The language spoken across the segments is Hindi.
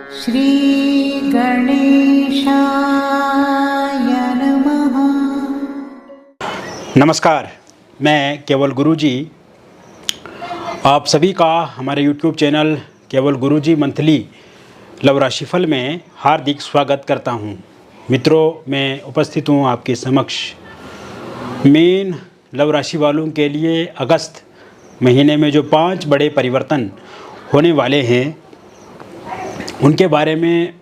श्री गणेशाय नमः। नमस्कार, मैं केवल गुरुजी आप सभी का हमारे YouTube चैनल केवल गुरुजी मंथली लव राशिफल में हार्दिक स्वागत करता हूं। मित्रों, मैं उपस्थित हूं आपके समक्ष मीन लव राशि वालों के लिए अगस्त महीने में जो 5 बड़े परिवर्तन होने वाले हैं उनके बारे में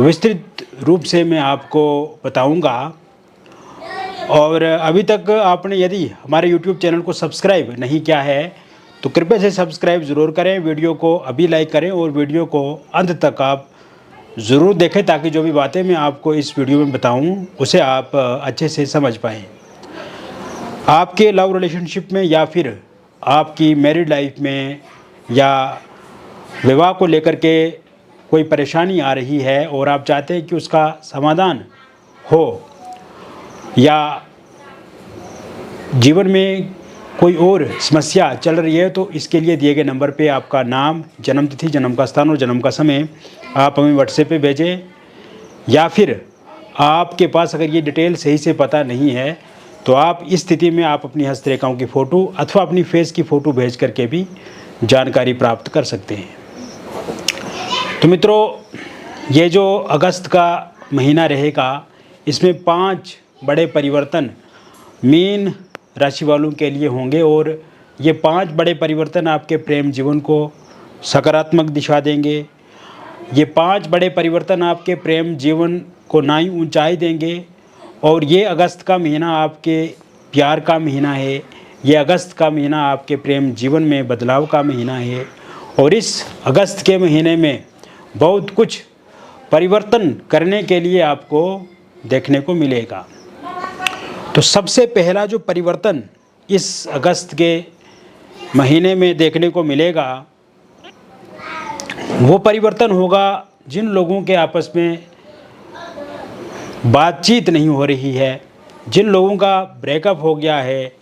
विस्तृत रूप से मैं आपको बताऊंगा। और अभी तक आपने यदि हमारे YouTube चैनल को सब्सक्राइब नहीं किया है तो कृपया से सब्सक्राइब ज़रूर करें, वीडियो को अभी लाइक करें और वीडियो को अंत तक आप ज़रूर देखें ताकि जो भी बातें मैं आपको इस वीडियो में बताऊं उसे आप अच्छे से समझ पाएँ। आपके लव रिलेशनशिप में या फिर आपकी मैरिड लाइफ में या विवाह को लेकर के कोई परेशानी आ रही है और आप चाहते हैं कि उसका समाधान हो, या जीवन में कोई और समस्या चल रही है, तो इसके लिए दिए गए नंबर पे आपका नाम, जन्म तिथि, जन्म का स्थान और जन्म का समय आप हमें व्हाट्सएप पे भेजें। या फिर आपके पास अगर ये डिटेल सही से पता नहीं है तो आप इस स्थिति में आप अपनी हस्तरेखाओं की फ़ोटो अथवा अपनी फेस की फ़ोटो भेज करके भी जानकारी प्राप्त कर सकते हैं। तो मित्रों, ये जो अगस्त का महीना रहेगा इसमें 5 बड़े परिवर्तन मीन राशि वालों के लिए होंगे और ये 5 बड़े परिवर्तन आपके प्रेम जीवन को सकारात्मक दिशा देंगे। ये 5 बड़े परिवर्तन आपके प्रेम जीवन को नई ऊंचाई देंगे। और ये अगस्त का महीना आपके प्यार का महीना है, ये अगस्त का महीना आपके प्रेम जीवन में बदलाव का महीना है। और इस अगस्त के महीने में बहुत कुछ परिवर्तन करने के लिए आपको देखने को मिलेगा। तो सबसे पहला जो परिवर्तन इस अगस्त के महीने में देखने को मिलेगा वो परिवर्तन होगा जिन लोगों के आपस में बातचीत नहीं हो रही है, जिन लोगों का ब्रेकअप हो गया है,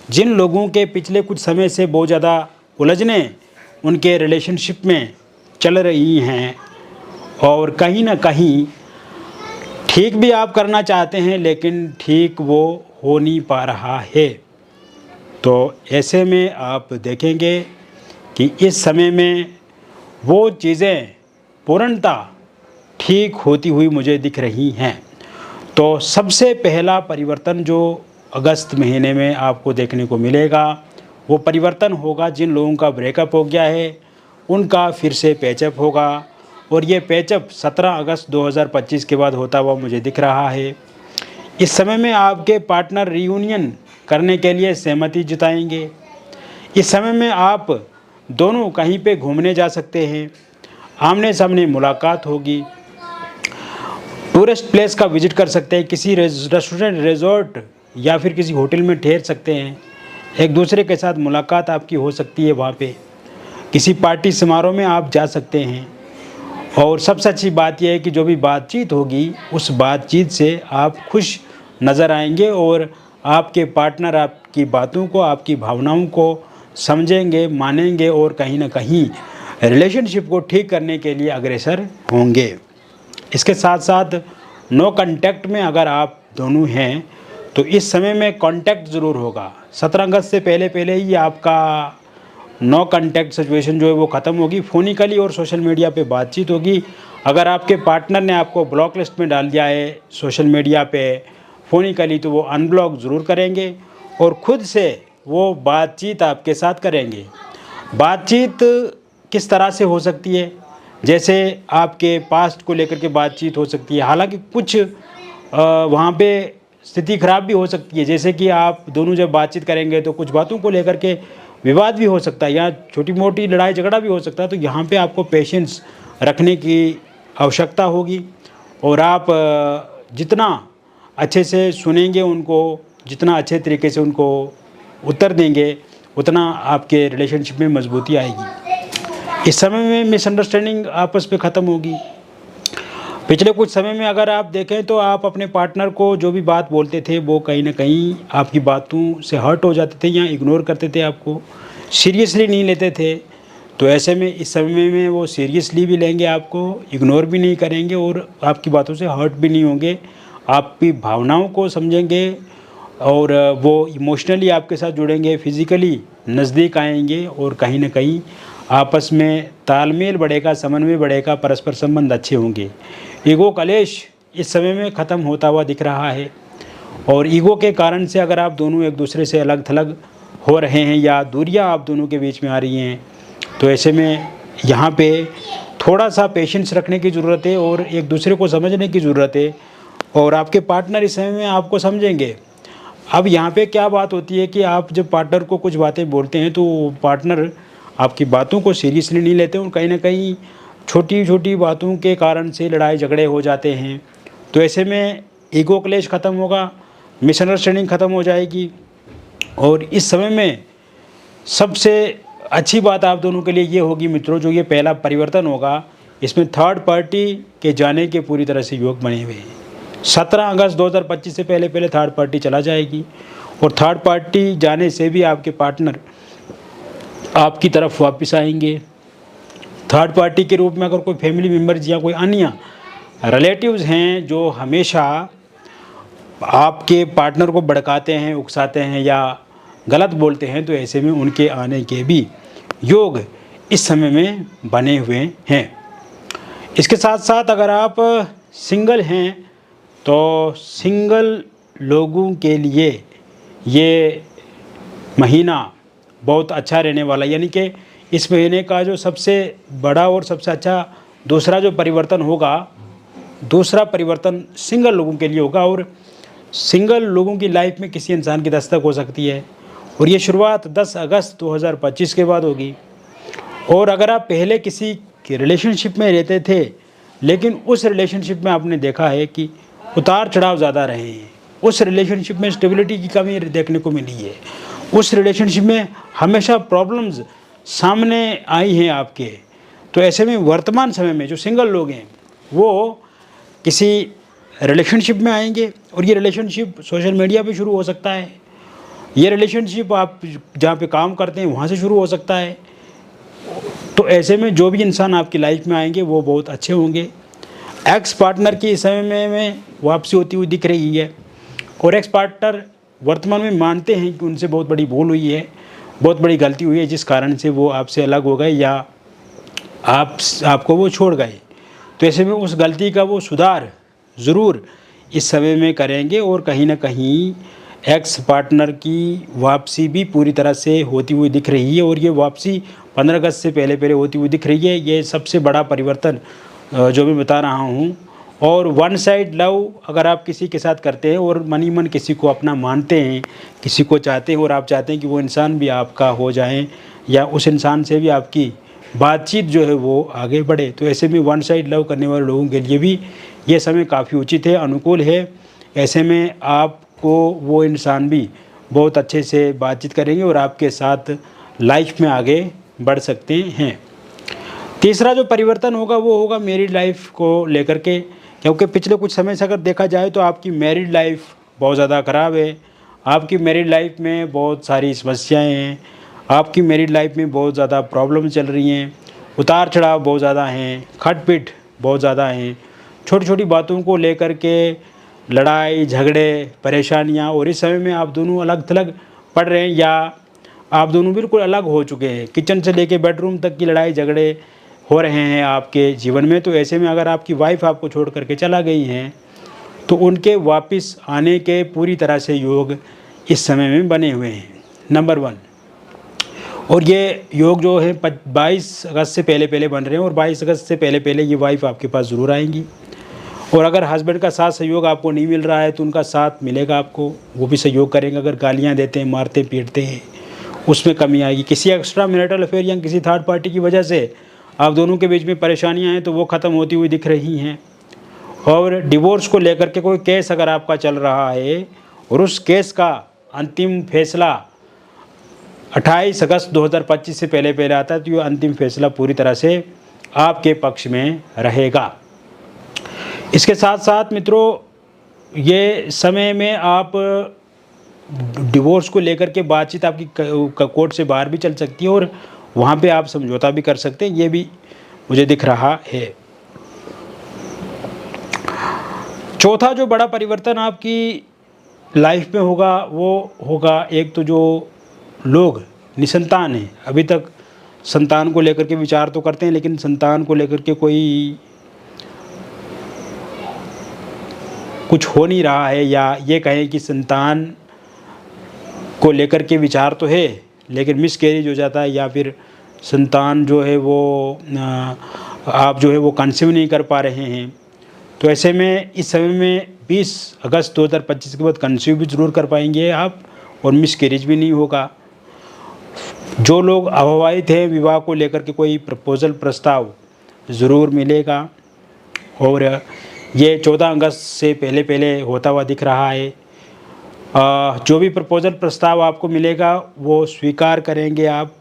जिन लोगों के पिछले कुछ समय से बहुत ज़्यादा उलझने उनके रिलेशनशिप में चल रही हैं और कहीं ना कहीं ठीक भी आप करना चाहते हैं लेकिन ठीक वो हो नहीं पा रहा है। तो ऐसे में आप देखेंगे कि इस समय में वो चीज़ें पूर्णतः ठीक होती हुई मुझे दिख रही हैं। तो सबसे पहला परिवर्तन जो अगस्त महीने में आपको देखने को मिलेगा वो परिवर्तन होगा जिन लोगों का ब्रेकअप हो गया है उनका फिर से पैचअप होगा। और ये पैचअप 17 अगस्त 2025 के बाद होता हुआ मुझे दिख रहा है। इस समय में आपके पार्टनर रियूनियन करने के लिए सहमति जताएंगे। इस समय में आप दोनों कहीं पे घूमने जा सकते हैं, आमने सामने मुलाकात होगी, टूरिस्ट प्लेस का विजिट कर सकते हैं, किसी रेस्टोरेंट, रिजॉर्ट या फिर किसी होटल में ठहर सकते हैं, एक दूसरे के साथ मुलाकात आपकी हो सकती है, वहाँ पे किसी पार्टी समारोह में आप जा सकते हैं। और सबसे अच्छी बात यह है कि जो भी बातचीत होगी उस बातचीत से आप खुश नज़र आएंगे और आपके पार्टनर आपकी बातों को, आपकी भावनाओं को समझेंगे, मानेंगे और कहीं ना कहीं रिलेशनशिप को ठीक करने के लिए अग्रसर होंगे। इसके साथ साथ नो कांटेक्ट में अगर आप दोनों हैं तो इस समय में कांटेक्ट ज़रूर होगा। 17 अगस्त से पहले ही आपका नो कांटेक्ट सिचुएशन जो है वो ख़त्म होगी। फ़ोनिकली और सोशल मीडिया पे बातचीत होगी। अगर आपके पार्टनर ने आपको ब्लॉक लिस्ट में डाल दिया है सोशल मीडिया पे फ़ोनिकली तो वो अनब्लॉक ज़रूर करेंगे और ख़ुद से वो बातचीत आपके साथ करेंगे। बातचीत किस तरह से हो सकती है? जैसे आपके पास्ट को लेकर के बातचीत हो सकती है, हालांकि कुछ वहाँ पे स्थिति खराब भी हो सकती है। जैसे कि आप दोनों जब बातचीत करेंगे तो कुछ बातों को लेकर के विवाद भी हो सकता है या छोटी मोटी लड़ाई झगड़ा भी हो सकता है। तो यहाँ पे आपको पेशेंस रखने की आवश्यकता होगी और आप जितना अच्छे से सुनेंगे उनको, जितना अच्छे तरीके से उनको उत्तर देंगे, उतना आपके रिलेशनशिप में मजबूती आएगी। इस समय में मिसअंडरस्टैंडिंग आपस में ख़त्म होगी। पिछले कुछ समय में अगर आप देखें तो आप अपने पार्टनर को जो भी बात बोलते थे वो कहीं ना कहीं आपकी बातों से हर्ट हो जाते थे या इग्नोर करते थे, आपको सीरियसली नहीं लेते थे। तो ऐसे में इस समय में वो सीरियसली भी लेंगे, आपको इग्नोर भी नहीं करेंगे और आपकी बातों से हर्ट भी नहीं होंगे, आपकी भावनाओं को समझेंगे और वो इमोशनली आपके साथ जुड़ेंगे, फिज़िकली नज़दीक आएंगे और कहीं ना कहीं आपस में तालमेल बढ़ेगा, समन्वय बढ़ेगा, परस्पर संबंध अच्छे होंगे। ईगो कलेश इस समय में ख़त्म होता हुआ दिख रहा है और ईगो के कारण से अगर आप दोनों एक दूसरे से अलग थलग हो रहे हैं या दूरियां आप दोनों के बीच में आ रही हैं, तो ऐसे में यहाँ पे थोड़ा सा पेशेंस रखने की ज़रूरत है और एक दूसरे को समझने की ज़रूरत है और आपके पार्टनर इस समय में आपको समझेंगे। अब यहाँ पे क्या बात होती है कि आप जब पार्टनर को कुछ बातें बोलते हैं तो पार्टनर आपकी बातों को सीरियसली नहीं लेते और कहीं ना कहीं छोटी छोटी बातों के कारण से लड़ाई झगड़े हो जाते हैं। तो ऐसे में ईगो क्लेश ख़त्म होगा, मिसअंडरस्टैंडिंग ख़त्म हो जाएगी और इस समय में सबसे अच्छी बात आप दोनों के लिए ये होगी मित्रों, जो ये पहला परिवर्तन होगा इसमें थर्ड पार्टी के जाने के पूरी तरह से योग बने हुए हैं। 17 अगस्त 2025 से पहले पहले थर्ड पार्टी चला जाएगी और थर्ड पार्टी जाने से भी आपके पार्टनर आपकी तरफ वापस आएंगे। थर्ड पार्टी के रूप में अगर कोई फैमिली मेम्बर्स या कोई अन्य रिलेटिव्स हैं जो हमेशा आपके पार्टनर को भड़काते हैं, उकसाते हैं या गलत बोलते हैं, तो ऐसे में उनके आने के भी योग इस समय में बने हुए हैं। इसके साथ साथ अगर आप सिंगल हैं तो सिंगल लोगों के लिए ये महीना बहुत अच्छा रहने वाला, यानी कि इस महीने का जो सबसे बड़ा और सबसे अच्छा दूसरा जो परिवर्तन होगा, दूसरा परिवर्तन सिंगल लोगों के लिए होगा और सिंगल लोगों की लाइफ में किसी इंसान की दस्तक हो सकती है और ये शुरुआत 10 अगस्त 2025 के बाद होगी। और अगर आप पहले किसी के रिलेशनशिप में रहते थे लेकिन उस रिलेशनशिप में आपने देखा है कि उतार चढ़ाव ज़्यादा रहे हैं, उस रिलेशनशिप में स्टेबिलिटी की कमी देखने को मिली है, उस रिलेशनशिप में हमेशा प्रॉब्लम्स सामने आई हैं आपके, तो ऐसे में वर्तमान समय में जो सिंगल लोग हैं वो किसी रिलेशनशिप में आएंगे और ये रिलेशनशिप सोशल मीडिया पे शुरू हो सकता है, ये रिलेशनशिप आप जहाँ पे काम करते हैं वहाँ से शुरू हो सकता है। तो ऐसे में जो भी इंसान आपकी लाइफ में आएंगे वो बहुत अच्छे होंगे। एक्स पार्टनर की इस समय में वापसी होती हुई दिख रही है और एक्स पार्टनर वर्तमान में मानते हैं कि उनसे बहुत बड़ी भूल हुई है, बहुत बड़ी गलती हुई है, जिस कारण से वो आपसे अलग हो गए या आपको वो छोड़ गए। तो ऐसे में उस गलती का वो सुधार ज़रूर इस समय में करेंगे और कहीं ना कहीं एक्स पार्टनर की वापसी भी पूरी तरह से होती हुई दिख रही है और ये वापसी 15 अगस्त से पहले पहले होती हुई दिख रही है। ये सबसे बड़ा परिवर्तन जो मैं बता रहा हूँ। और वन साइड लव अगर आप किसी के साथ करते हैं और मन ही मन किसी को अपना मानते हैं, किसी को चाहते हैं और आप चाहते हैं कि वो इंसान भी आपका हो जाए या उस इंसान से भी आपकी बातचीत जो है वो आगे बढ़े, तो ऐसे में वन साइड लव करने वाले लोगों के लिए भी ये समय काफ़ी उचित है, अनुकूल है। ऐसे में आपको वो इंसान भी बहुत अच्छे से बातचीत करेंगे और आपके साथ लाइफ में आगे बढ़ सकते हैं। तीसरा जो परिवर्तन होगा वो होगा मैरिड लाइफ को लेकर के, क्योंकि पिछले कुछ समय से अगर देखा जाए तो आपकी मैरिड लाइफ बहुत ज़्यादा ख़राब है। आपकी मैरिड लाइफ में बहुत सारी समस्याएं हैं, आपकी मैरिड लाइफ में बहुत ज़्यादा प्रॉब्लम चल रही हैं, उतार चढ़ाव बहुत ज़्यादा हैं, खटपिट बहुत ज़्यादा हैं, छोटी छोटी बातों को लेकर के लड़ाई झगड़े परेशानियां, और इस समय में आप दोनों अलग थलग पड़ रहे हैं या आप दोनों बिल्कुल अलग हो चुके हैं, किचन से लेके बेडरूम तक की लड़ाई झगड़े हो रहे हैं आपके जीवन में। तो ऐसे में अगर आपकी वाइफ आपको छोड़ करके चला गई हैं तो उनके वापस आने के पूरी तरह से योग इस समय में बने हुए हैं, नंबर 1। और ये योग जो है 22 अगस्त से पहले पहले बन रहे हैं और 22 अगस्त से पहले पहले ये वाइफ आपके पास ज़रूर आएंगी। और अगर हस्बैंड का साथ सहयोग आपको नहीं मिल रहा है तो उनका साथ मिलेगा आपको, वो भी सहयोग करेंगे। अगर गालियाँ देते हैं, मारते पीटते हैं, उसमें कमी आएगी। किसी एक्स्ट्रा मैरिटल अफेयर या किसी थर्ड पार्टी की वजह से आप दोनों के बीच में परेशानियां हैं तो वो ख़त्म होती हुई दिख रही हैं। और डिवोर्स को लेकर के कोई केस अगर आपका चल रहा है और उस केस का अंतिम फैसला 28 अगस्त 2025 से पहले पहले आता है तो ये अंतिम फैसला पूरी तरह से आपके पक्ष में रहेगा। इसके साथ साथ मित्रों ये समय में आप डिवोर्स को लेकर के बातचीत आपकी कोर्ट से बाहर भी चल सकती है और वहाँ पे आप समझौता भी कर सकते हैं, ये भी मुझे दिख रहा है। चौथा जो बड़ा परिवर्तन आपकी लाइफ में होगा वो होगा, एक तो जो लोग निसंतान हैं, अभी तक संतान को लेकर के विचार तो करते हैं लेकिन संतान को लेकर के कोई कुछ हो नहीं रहा है, या ये कहें कि संतान को लेकर के विचार तो है लेकिन मिसकैरेज हो जाता है, या फिर संतान जो है वो आप जो है वो कंसीव नहीं कर पा रहे हैं। तो ऐसे में इस समय में 20 अगस्त 2025 के बाद कंसीव भी ज़रूर कर पाएंगे आप, और मिसकैरेज भी नहीं होगा। जो लोग अविवाहित हैं, विवाह को लेकर के कोई प्रपोज़ल प्रस्ताव ज़रूर मिलेगा, और ये 14 अगस्त से पहले होता हुआ दिख रहा है। जो भी प्रपोज़ल प्रस्ताव आपको मिलेगा वो स्वीकार करेंगे आप,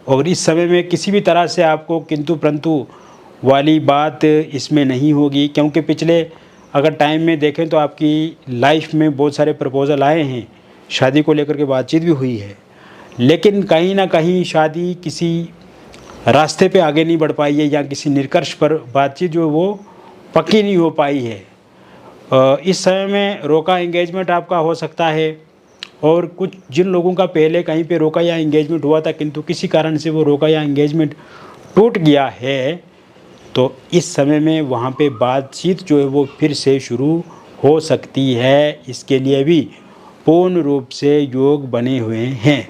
और इस समय में किसी भी तरह से आपको किंतु परंतु वाली बात इसमें नहीं होगी, क्योंकि पिछले अगर टाइम में देखें तो आपकी लाइफ में बहुत सारे प्रपोज़ल आए हैं, शादी को लेकर के बातचीत भी हुई है, लेकिन कहीं ना कहीं शादी किसी रास्ते पे आगे नहीं बढ़ पाई है, या किसी निष्कर्ष पर बातचीत जो वो पक्की नहीं हो पाई है। इस समय में रोका एंगेजमेंट आपका हो सकता है, और कुछ जिन लोगों का पहले कहीं पे रोका या एंगेजमेंट हुआ था किंतु किसी कारण से वो रोका या एंगेजमेंट टूट गया है, तो इस समय में वहाँ पे बातचीत जो है वो फिर से शुरू हो सकती है। इसके लिए भी पूर्ण रूप से योग बने हुए हैं।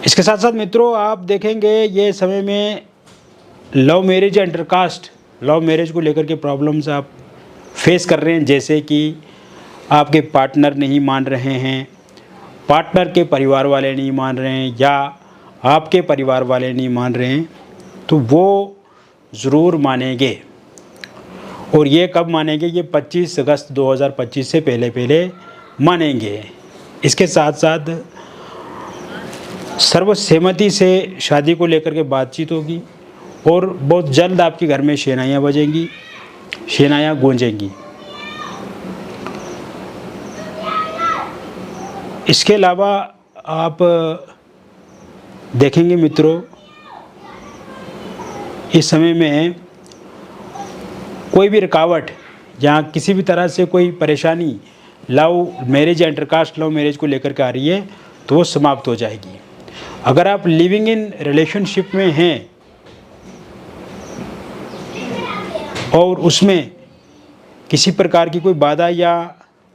इसके साथ साथ मित्रों आप देखेंगे ये समय में love marriage, intercaste love marriage को लेकर के प्रॉब्लम्स आप फेस कर रहे हैं, जैसे कि आपके पार्टनर नहीं मान रहे हैं, पार्टनर के परिवार वाले नहीं मान रहे हैं, या आपके परिवार वाले नहीं मान रहे हैं, तो वो ज़रूर मानेंगे। और ये कब मानेंगे? ये 25 अगस्त 2025 से पहले मानेंगे। इसके साथ साथ सर्वसहमति से शादी को लेकर के बातचीत होगी, और बहुत जल्द आपके घर में शहनाइयाँ बजेंगी, शहनाइयाँ गूंजेंगी। इसके अलावा आप देखेंगे मित्रों इस समय में कोई भी रुकावट या किसी भी तरह से कोई परेशानी लव मैरिज या इंटरकास्ट लव मैरिज को लेकर के आ रही है तो वो समाप्त हो जाएगी। अगर आप लिविंग इन रिलेशनशिप में हैं और उसमें किसी प्रकार की कोई बाधा या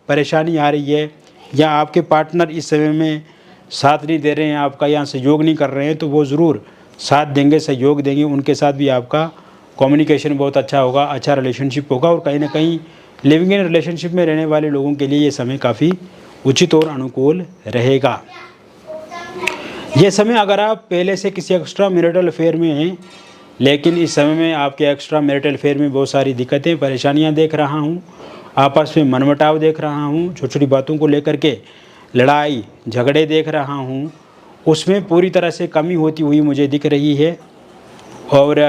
परेशानी आ रही है, या आपके पार्टनर इस समय में साथ नहीं दे रहे हैं, आपका यहाँ सहयोग नहीं कर रहे हैं, तो वो ज़रूर साथ देंगे, सहयोग देंगे। उनके साथ भी आपका कम्युनिकेशन बहुत अच्छा होगा, अच्छा रिलेशनशिप होगा, और कहीं ना कहीं लिविंग इन रिलेशनशिप में रहने वाले लोगों के लिए ये समय काफ़ी उचित और अनुकूल रहेगा। ये समय अगर आप पहले से किसी एक्स्ट्रा मैरिटल अफेयर में हैं, लेकिन इस समय में आपके एक्स्ट्रा मैरिटल अफेयर में बहुत सारी दिक्कतें परेशानियां देख रहा हूं, आपस में मनमुटाव देख रहा हूं, छोटी छोटी बातों को लेकर के लड़ाई झगड़े देख रहा हूं, उसमें पूरी तरह से कमी होती हुई मुझे दिख रही है। और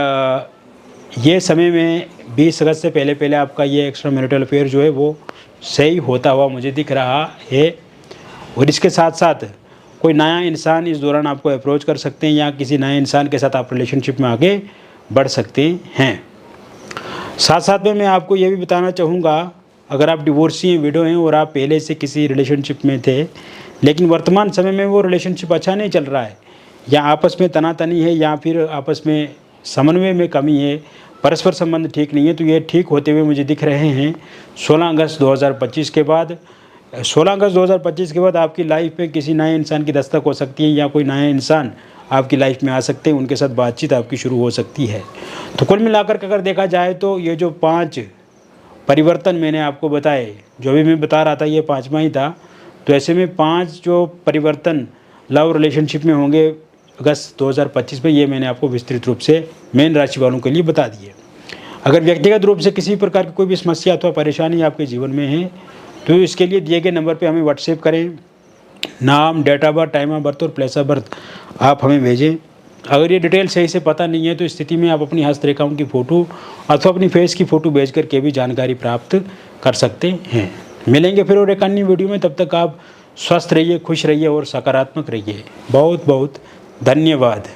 ये समय में 20 अगस्त से पहले आपका ये एक्स्ट्रा मैरिटल अफेयर जो है वो सही होता हुआ मुझे दिख रहा है। और इसके साथ साथ कोई नया इंसान इस दौरान आपको अप्रोच कर सकते हैं, या किसी नए इंसान के साथ आप रिलेशनशिप में आगे बढ़ सकते हैं। साथ साथ में मैं आपको ये भी बताना चाहूँगा, अगर आप डिवोर्सी हैं, विडो हैं, और आप पहले से किसी रिलेशनशिप में थे लेकिन वर्तमान समय में वो रिलेशनशिप अच्छा नहीं चल रहा है, या आपस में तनातनी है, या फिर आपस में समन्वय में कमी है, परस्पर संबंध ठीक नहीं है, तो ये ठीक होते हुए मुझे दिख रहे हैं 16 अगस्त 2025 के बाद। 16 अगस्त 2025 के बाद आपकी लाइफ में किसी नए इंसान की दस्तक हो सकती है, या कोई नया इंसान आपकी लाइफ में आ सकते हैं, उनके साथ बातचीत आपकी शुरू हो सकती है। तो कुल मिलाकर के अगर देखा जाए तो ये जो 5 परिवर्तन मैंने आपको बताए, जो भी मैं बता रहा था ये 5वां ही था, तो ऐसे में 5 जो परिवर्तन लव रिलेशनशिप में होंगे अगस्त 2025 में, ये मैंने आपको विस्तृत रूप से मेन राशि वालों के लिए बता दिए। अगर व्यक्तिगत रूप से किसी प्रकार की कोई भी समस्या अथवा परेशानी आपके जीवन में है तो इसके लिए दिए गए नंबर पे हमें व्हाट्सएप करें, नाम, date of birth, time of birth और प्लेस ऑफ बर्थ आप हमें भेजें। अगर ये डिटेल सही से पता नहीं है तो इस स्थिति में आप अपनी हस्तरेखाओं की फ़ोटो अथवा अपनी फेस की फ़ोटो भेज करके भी जानकारी प्राप्त कर सकते हैं। मिलेंगे फिर और एक अन्य वीडियो में, तब तक आप स्वस्थ रहिए, खुश रहिए और सकारात्मक रहिए। बहुत बहुत धन्यवाद।